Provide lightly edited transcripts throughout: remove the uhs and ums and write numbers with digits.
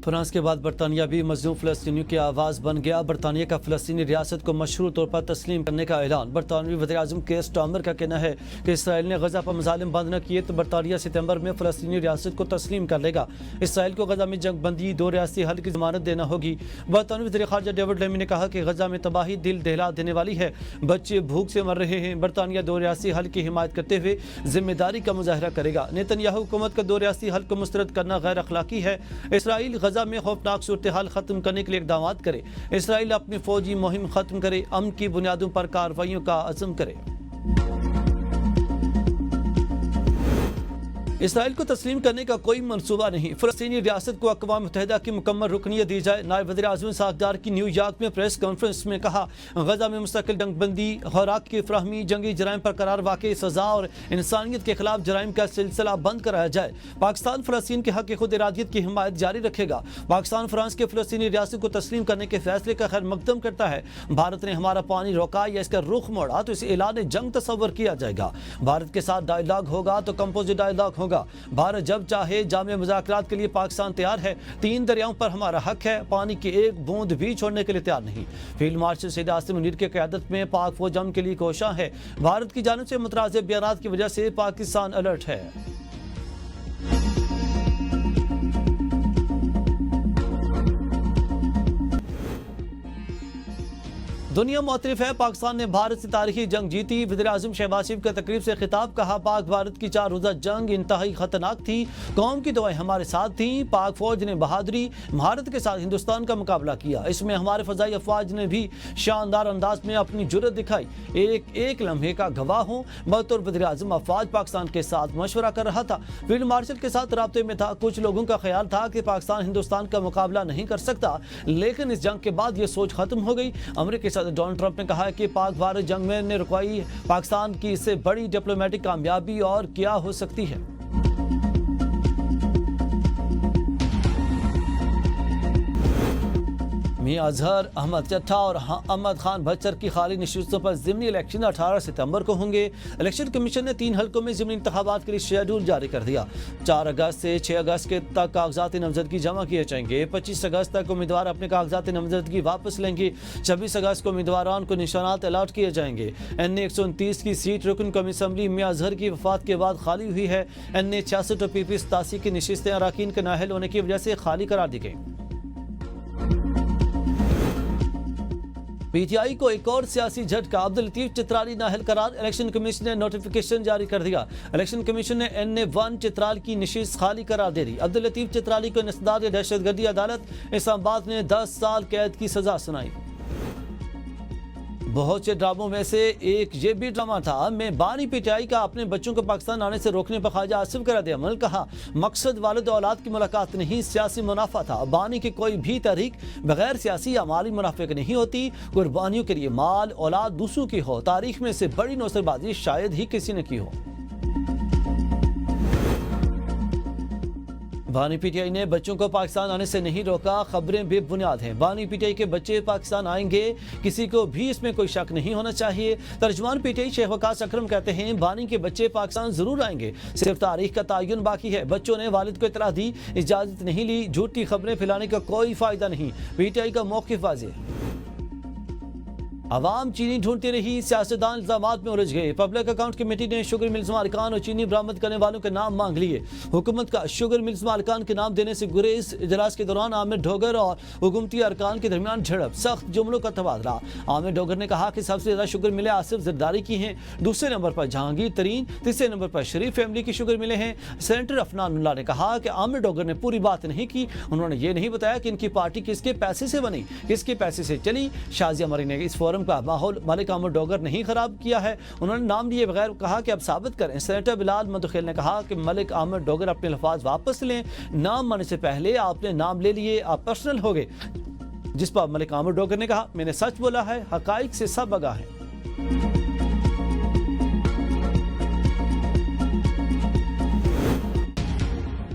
France के बाद बरतानिया भी मजलूम फ़लस्तीनियों की आवाज़ बन गया। बरतानिया का फ़लस्तीनी रियासत को मशरूर तौर पर तस्लीम करने का ऐलान। बरतानवी वज़ीर-ए-आज़म केयर स्टारमर का कहना है कि इसराइल ने गजा पर मज़ालिम बंद न किए तो बरतानिया सितंबर में फ़लस्तीनी रियासत को तस्लीम कर लेगा। इसराइल को गजा में जंग बंदी 2 रियासती हल की ज़मानत देना होगी। बरतानवी वज़ीर ख़ारजा डेविड लेमी ने कहा कि गजा में तबाही दिल दहला देने वाली है, बच्चे भूख से मर रहे हैं। बरतानिया 2 रियासती हल की हिमायत करते हुए जिम्मेदारी का मुजाहरा करेगा। नेतन्याहू हुकूमत का 2 रियासती हल को मुस्तरद करना गैर अखलाकी है। इसराइल गजा में खौफनाक सूरत हाल खत्म करने के लिए इक़दाम करे। इसराइल अपनी फौजी मुहिम खत्म करे, अमन की बुनियादों पर कार्रवाइयों का अज़्म करे। इसराइल को तस्लीम करने का कोई मनसूबा नहीं। फ़लस्तीनी रियासत को अक़वाम मुत्तहिदा की मुकम्मल रुकनियत दी जाए। नायब वज़ीर-ए-आज़म साखदार की न्यूयॉर्क में प्रेस कॉन्फ्रेंस में कहा, गजा में मुस्तकिल जंगबंदी, खुराक की फ्राहमी, जंगी जराइम पर करार वाक़ई सज़ा और इंसानियत के खिलाफ जराइम का सिलसिला बंद कराया जाए। पाकिस्तान फ़लस्तीन के हक़ खुद इरादियत की हिमायत जारी रखेगा। पाकिस्तान फ्रांस के फ़लस्तीनी रियासत को तस्लीम करने के फैसले का खैर मकदम करता है। भारत ने हमारा पानी रोका या इसका रुख मोड़ा तो इसे ऐलान जंग तस्वर किया जाएगा। भारत के साथ डायलॉग होगा तो कंपोजिट डायलॉग होगा। भारत जब चाहे जामे मुज़ाकरात के लिए पाकिस्तान तैयार है। 3 दरियाओं पर हमारा हक है, पानी की एक बूंद भी छोड़ने के लिए तैयार नहीं। फील्ड मार्शल सैयद आसिम मुनीर की क़यादत में पाक फौज अमन के लिए कोशां है। भारत की जानिब से मुतराज़िब बयानात की वजह से पाकिस्तान अलर्ट है। दुनिया मुतरफ है, पाकिस्तान ने भारत से तारीखी जंग जीती। वज़ीर-ए-आज़म शहबाज शरीफ का तकरीब से खिताब। कहा, पाक भारत की 4 रोज़ा जंग इंतहाई खतरनाक थी, कौम की दुआएं हमारे साथ थी। पाक फौज ने बहादुरी भारत के साथ हिंदुस्तान का मुकाबला किया। इसमें हमारे फ़ज़ाई अफवाज ने भी शानदार अंदाज में अपनी जुर्रत दिखाई। एक लम्हे का गवाह हूँ, बतौर वज़ीर-ए-आज़म अफवाज पाकिस्तान के साथ मशवरा कर रहा था, फील्ड मार्शल के साथ राब्ते में था। कुछ लोगों का ख्याल था कि पाकिस्तान हिंदुस्तान का मुकाबला नहीं कर सकता, लेकिन इस जंग के बाद यह सोच खत्म हो गई। अमेरिकी सदर डोनाल्ड ट्रंप ने कहा कि पाक भारत जंग में ने रुकवाई पाकिस्तान की इससे बड़ी डिप्लोमेटिक कामयाबी और क्या हो सकती है। मियां अजहर, अहमद चट्टा और अहमद खान भच्चर की खाली नशिस्तों पर ज़िमनी इलेक्शन 18 सितंबर को होंगे। इलेक्शन कमीशन ने 3 हल्कों में ज़िमनी इंतखाबात के लिए शेड्यूल जारी कर दिया। 4 अगस्त से 6 अगस्त के तक कागजात नामजदगी जमा किए जाएंगे। 25 अगस्त तक उम्मीदवार अपने कागजात नामजदगी वापस लेंगे। 26 अगस्त को उम्मीदवारों को निशानात अलाट किए जाएंगे। NA 129 की सीट रुकन कौमी असम्बली मियां अजहर की वफात के बाद खाली हुई है। NA 66 और PP 87 की नशिस्तें अरकान के नाअहल होने की वजह से खाली करार दी गई। PTI को एक और सियासी झटका, अब्दुल लतीफ चित्राली नाअहल करार। इलेक्शन कमीशन ने नोटिफिकेशन जारी कर दिया। इलेक्शन कमीशन ने NA 1 चित्राल की नशिस्त खाली करार दे दी। अब्दुल लतीफ चित्राली को इंसदाद दहशतगर्दी अदालत इस्लामाबाद ने 10 साल कैद की सजा सुनाई। बहुत से ड्रामों में से एक ये भी ड्रामा था। मैं बानी PTI का अपने बच्चों को पाकिस्तान आने से रोकने पर ख्वाजा आसिफ का रद्द-ए-अमल। कहा, मकसद वालिद औलाद की मुलाकात नहीं, सियासी मुनाफा था। बानी की कोई भी तहरीक बगैर सियासी या माली मुनाफे की नहीं होती। कुर्बानियों के लिए माल औलाद दूसरों की हो, तारीख में से बड़ी नौसरबाजी शायद ही किसी ने की हो। बानी PTI ने बच्चों को पाकिस्तान आने से नहीं रोका, खबरें बेबुनियाद हैं। बानी PTI के बच्चे पाकिस्तान आएंगे, किसी को भी इसमें कोई शक नहीं होना चाहिए। तर्जुमान PTI शेख वकास अकरम कहते हैं, बानी के बच्चे पाकिस्तान जरूर आएंगे, सिर्फ तारीख का तयन बाकी है। बच्चों ने वालिद को इतला दी, इजाजत नहीं ली। झूठी खबरें फैलाने का कोई फायदा नहीं। PTI का मौक़िफ़ वाज़ेह। अवाम चीनी ढूंढती रही, सियासतदान इल्जामात में उलझ गए। पब्लिक अकाउंट कमेटी ने शुगर मिल्स मालिकान और चीनी बरामद करने वालों के नाम मांग लिए। हुकूमत का शुगर मिल्स मालिकान के नाम देने से गुरेज। इजलास के दौरान आमिर डोगर और हुकूमती अरकान के दरमियान झड़प, सख्त जुमलों का तबादला। आमिर डोगर ने कहा कि सबसे ज्यादा शुगर मिले आसिफ जरदारी की हैं, दूसरे नंबर पर जहांगीर तरीन, तीसरे नंबर पर शरीफ फैमिली की शुगर मिले हैं। सेनेटर अफनानुल्लाह ने कहा कि आमिर डोगर ने पूरी बात नहीं की। उन्होंने ये नहीं बताया कि इनकी पार्टी किसके पैसे से बनी, किसके पैसे से चली। शाजिया मरी ने इस फोरम का माहौल मलिक अहमद डोगर नहीं खराब किया है। उन्होंने नाम लिए बगैर कहा कि अब साबित करें। सेनेटर बिलाल मदखेल ने कहा कि मलिक अहमद डोगर अपने लफ्ज़ वापस लें। नाम आने से पहले आपने नाम ले लिए, आप पर्सनल हो गए। जिस पर मलिक अहमद डोगर ने कहा, मैंने सच बोला है, हकाइक से सब आगाह है।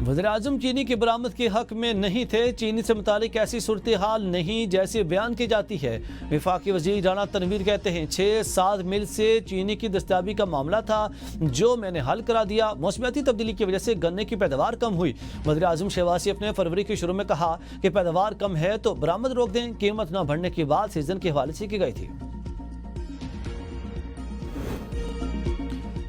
वज़ीर-ए-आज़म चीनी की बरामद के हक में नहीं थे। चीनी से मुतालिक ऐसी सूरत हाल नहीं जैसे बयान की जाती है। वफाकी वज़ीर राणा तनवीर कहते हैं 6-7 मील से चीनी की दस्तयाबी का मामला था जो मैंने हल करा दिया। मौसमियाती तब्दीली की वजह से गन्ने की पैदावार कम हुई। वज़ीर-ए-आज़म शहबाज शरीफ ने फरवरी के शुरू में कहा कि पैदावार कम है तो बरामद रोक दें। कीमत न बढ़ने की बात सीजन के हवाले से की गई थी।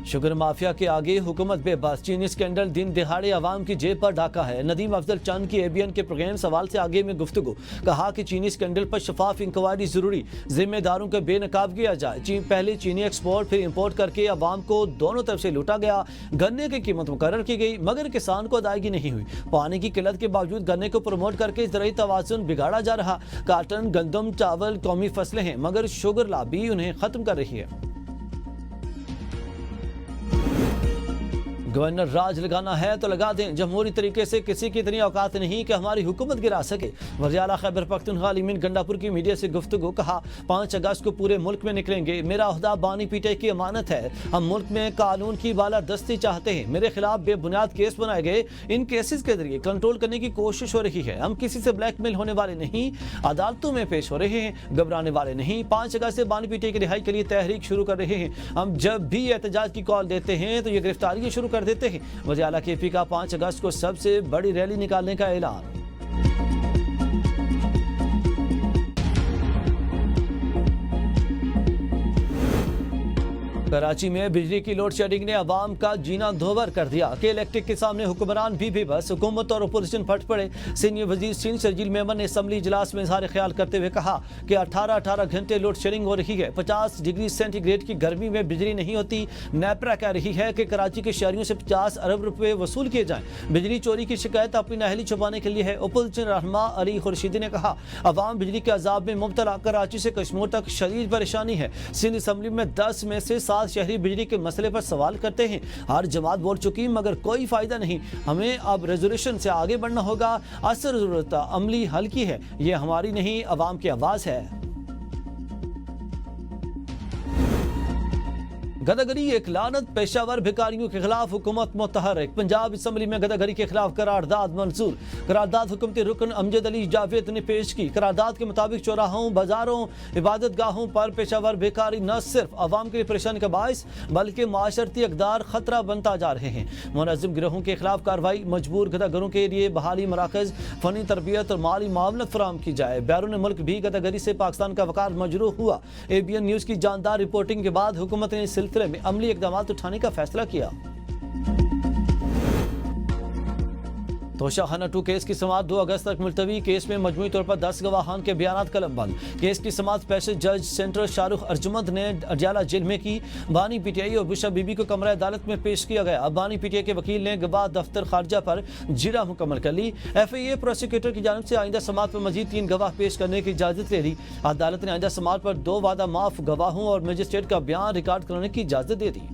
शुगर माफिया के आगे हुकूमत बेबस। चीनी स्कैंडल दिन दिहाड़े अवाम की जेब पर डाका है। नदीम अफजल चंद की ABN के प्रोग्राम सवाल से आगे में गुफ्तगू। कहा कि चीनी स्कैंडल पर शफाफ इंक्वायरी जरूरी, जिम्मेदारों को बेनकाब किया जाए। पहले चीनी एक्सपोर्ट फिर इंपोर्ट करके अवाम को दोनों तरफ से लूटा गया। गन्ने की कीमत मुकर्रर की गई मगर किसान को अदायगी नहीं हुई। पानी की किल्लत के बावजूद गन्ने को प्रमोट करके ज़राई तवाज़ुन बिगाड़ा जा रहा। काटन, गंदम, चावल कौमी फसलें हैं मगर शुगर लॉबी उन्हें खत्म कर रही है। गवर्नर राज लगाना है तो लगा दें। जमहूरी तरीके से किसी की इतनी औकात नहीं कि हमारी हुकूमत गिरा सके। वज़ीर खैबर पख्तूनख्वा अलीमीन गंडापुर की मीडिया से गुफ्तगू। कहा 5 अगस्त को पूरे मुल्क में निकलेंगे। मेरा ओहदा बानी पीटे की अमानत है। हम मुल्क में कानून की बालादस्ती चाहते हैं। मेरे खिलाफ बेबुनियाद केस बनाए गए। इन केसेस के जरिए कंट्रोल करने की कोशिश हो रही है। हम किसी से ब्लैकमेल होने वाले नहीं, अदालतों में पेश हो रहे हैं, घबराने वाले नहीं। 5 अगस्त से बानी पीटे की रिहाई के लिए तहरीक शुरू कर रहे हैं। हम जब भी एहतजाज की कॉल देते हैं तो ये गिरफ्तारियां शुरू कर देते हैं। वज़ीर आला KP का 5 अगस्त को सबसे बड़ी रैली निकालने का ऐलान। कराची में बिजली की लोड शेडिंग ने अवाम का जीना दोवर कर दिया कि इलेक्ट्रिक के सामने हुक्मरान भी बस। हुकूमत और अपोजिशन फट पड़े। सीनियर वजीर सिंध शर्जील मेमन ने असम्बली इजलास में इजहार ख्याल करते हुए कहा कि 18-18 घंटे लोड शेडिंग हो रही है। 50 डिग्री सेंटीग्रेड की गर्मी में बिजली नहीं होती। नेपरा कह रही है कि कराची के शहरियों से 50 अरब रुपए वसूल किए जाएं। बिजली चोरी की शिकायत अपनी नाहली छुपाने के लिए है। अपोजिशन रहनुमा अली खुर्शीदी ने कहा अवाम बिजली के अजाब में मुब्तला। कराची से कश्मीर तक शदीद परेशानी है। सिंध असम्बली में 10 में से 7 शहरी बिजली के मसले पर सवाल करते हैं। हर जमात बोल चुकी मगर कोई फायदा नहीं। हमें अब रेजोल्यूशन से आगे बढ़ना होगा। असल जरूरत अमली हल की है। ये हमारी नहीं अवाम की आवाज है। गदागरी एक लानत। पेशावर भिखारियों के खिलाफ हुकूमत मुतहर्रिक। पंजाब असम्बली में गदागरी के खिलाफ करारदाद मंजूर। करारदाद हुकूमती रुकन अमजद अली जावेद ने पेश की। करारदाद के मुताबिक चौराहों, बाजारों, इबादत गाहों पर पेशावर भिखारी न सिर्फ अवाम के लिए परेशानी का बायस बल्कि माशरती अकदार खतरा बनता जा रहे हैं। मुनज़्ज़म गिरोहों के खिलाफ कार्रवाई। मजबूर गदागरों के लिए बहाली मराकज, फनी तरबियत और माली मामलत फराहम की जाए। बैरून मुल्क भी गदागरी से पाकिस्तान का वकार मजरूह हुआ। ABN न्यूज़ की जानदार रिपोर्टिंग के बाद हुकूमत ने में अमली इकदाम उठाने का फैसला किया। तोशाखाना 2 केस की समाअत 2 अगस्त तक मुलतवी। केस में मजमूई तौर पर 10 गवाहान के बयानात कलमबंद। केस की समाअत स्पेशल जज सेंट्रल शाहरुख अर्जुमंद ने अडियाला जेल में की। बानी PTI और बुशा बीबी को कमरा अदालत में पेश किया गया। बानी PTI के वकील ने गवाह दफ्तर खारजा पर जिरा मुकम्मल कर ली। FIA प्रोसिक्यूटर की जानिब से आइंदा समाअत पर मजीद 3 गवाह पेश करने की इजाजत ले ली। अदालत ने आइंदा समाअत पर 2 वादा माफ गवाहों और मजिस्ट्रेट का बयान रिकॉर्ड कराने की इजाजत दे दी।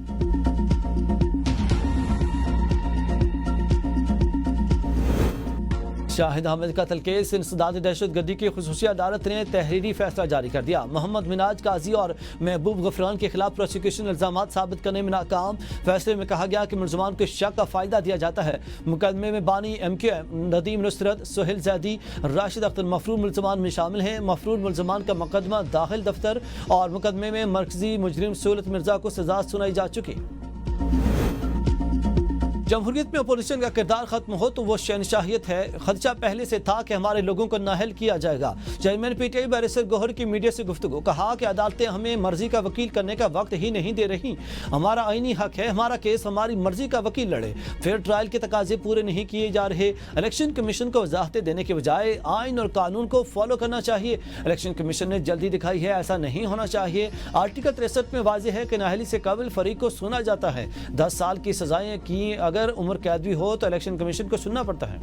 शाहिद अहमद कत्ल केस इंसदाद दहशतगर्दी की खुसूसी अदालत ने तहरीरी फैसला जारी कर दिया। मोहम्मद मिनाज काजी और महबूब गफरान के खिलाफ प्रोसिक्यूशन इल्जाम साबित करने में नाकाम। फैसले में कहा गया कि मुलजमान को शक का फायदा दिया जाता है। मुकदमे में बानी MQM, नदीम नुसरत, सोहेल जैदी, राशिद अख्तर मफरूर मुलजमान में शामिल हैं। मफरूर मुलजमान का मुकदमा दाखिल दफ्तर और मुकदमे में मरकजी मुजरिम सहूलत मिर्जा को सजा सुनाई जा चुकी। जमहूरियत में अपोजिशन का किरदार खत्म हो तो वो शहनशाहियत है। खदशा पहले से था कि हमारे लोगों को नाअहल किया जाएगा। चेयरमैन PTI बैरिस्टर गौहर की मीडिया से गुफ्तगू। कहा कि अदालतें हमें मर्जी का वकील करने का वक्त ही नहीं दे रही। हमारा आईनी हक है हमारा केस हमारी मर्जी का वकील लड़े। फेयर ट्रायल के तकाजे पूरे नहीं किए जा रहे। इलेक्शन कमीशन को वजाहतें देने के बजाय आइन और कानून को फॉलो करना चाहिए। इलेक्शन कमीशन ने जल्दी दिखाई है, ऐसा नहीं होना चाहिए। आर्टिकल 63 में वाज़ेह है कि नाअहली से काबिल फरीक को सुना जाता है। 10 साल की सजाएं की अगर उम्र कैद भी हो तो इलेक्शन कमीशन को सुनना पड़ता है।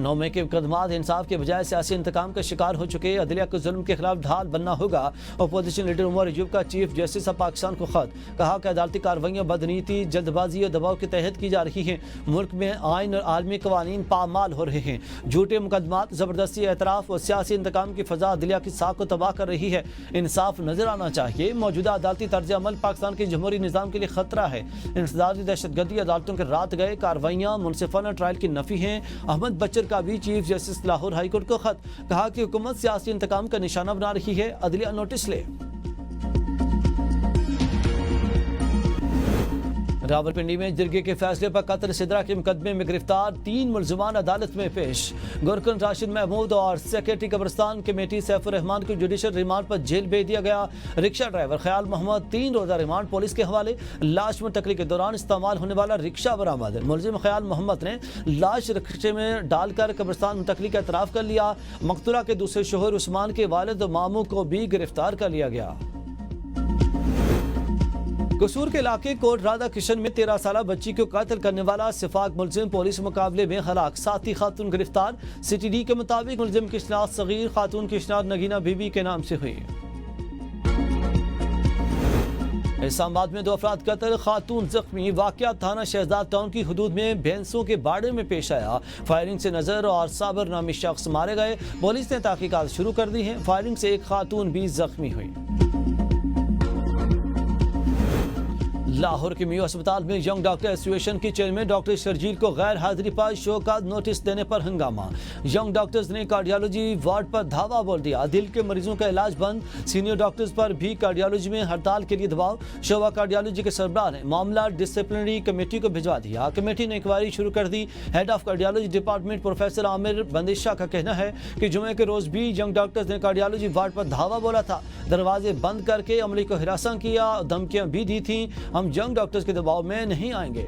9 मई के मुकदमात इंसाफ के बजाय सियासी इंतकाम का शिकार हो चुके अदलिया को जुल्म के खिलाफ ढाल बनना होगा। अपोजिशन लीडर उमर अयूब का चीफ जस्टिस ऑफ पाकिस्तान को खत, कहा कि अदालती कार्रवाइयाँ बदनीति, जल्दबाजी और दबाव के तहत की जा रही हैं। मुल्क में आइन और आलमी कवानीन पामाल हो रहे हैं। झूठे मुकदमात, जबरदस्ती, एतराफ़ और सियासी इंतकाम की फजा अदलिया की साख को तबाह कर रही है। इंसाफ नजर आना चाहिए। मौजूदा अदालती तर्ज अमल पाकिस्तान के जमहूरी निज़ाम के लिए खतरा है। इंसदादी दहशतगर्दी अदालतों के रात गए, कार्रवाइयाँ मुनसिफाना ट्रायल की नफी हैं। अहमद बच्चर का भी chief justice Lahore high court को खत, कहा कि हुकूमत सियासी इंतकाम का निशाना बना रही है, अदलिया नोटिस ले। रावलपिंडी में जिरगे के फैसले पर कत्ल सिदरा के मुकदमे में गिरफ्तार 3 मुलजमान अदालत में पेश। गुरकन राशिद महमूद और सेक्रेटरी कब्रिस्तान कमेटी सैफुर रहमान को जुडिशल रिमांड पर जेल भेज दिया गया। रिक्शा ड्राइवर ख्याल मोहम्मद 3 रोजा रिमांड पुलिस के हवाले। लाश मुंतकली के दौरान इस्तेमाल होने वाला रिक्शा बरामद। मुलजिम ख्याल मोहम्मद ने लाश रिक्शे में डालकर कब्रिस्तान मुंतकली का एतराफ़ कर लिया। मकतूला के दूसरे शोहर उस्मान के वालिद मामू को भी गिरफ्तार कर लिया गया। कसूर के इलाके कोट राधा किशन में 13 साल बच्ची को कत्ल करने वाला सिफाक मुलजिम पुलिस मुकाबले में हलाक। 7 खातून गिरफ्तार। CTD के मुताबिक मुलजिम की शिनाख्त सगीर खातून की शिनाख्त नगीना बीबी के नाम से हुई। इस्लामाबाद में 2 अफराद कत्ल, खातून जख्मी। वाकया थाना शहजाद टाउन की हदूद में भैंसों के बाड़े में पेश आया। फायरिंग से नजर और साबर नामी शख्स मारे गए। पुलिस ने तहकीकात शुरू कर दी है। फायरिंग से एक खातून भी जख्मी हुई। लाहौर के मियो अस्पताल में यंग डॉक्टर एसोसिएशन के चेयरमैन डॉक्टर शर्जील को गैर हाजिरी पर शोकाज नोटिस देने पर हंगामा। यंग डॉक्टर्स ने कार्डियोलॉजी वार्ड पर धावा बोल दिया। दिल के मरीजों का इलाज बंद। सीनियर डॉक्टर्स पर भी कार्डियोलॉजी में हड़ताल के लिए दबाव। शोबा कार्डियोलॉजी के सरबराह ने मामला डिसिप्लिनरी कमेटी को भिजवा दिया। कमेटी ने इंक्वायरी शुरू कर दी। Head of cardiology department professor Aamir Bandisha का कहना है कि जुमे के रोज भी यंग डॉक्टर्स ने कार्डियोलॉजी वार्ड पर धावा बोला था। दरवाजे बंद करके अमली को हिरासत किया, धमकियां भी दी थी। हम यंग डॉक्टर्स के दबाव में नहीं आएंगे।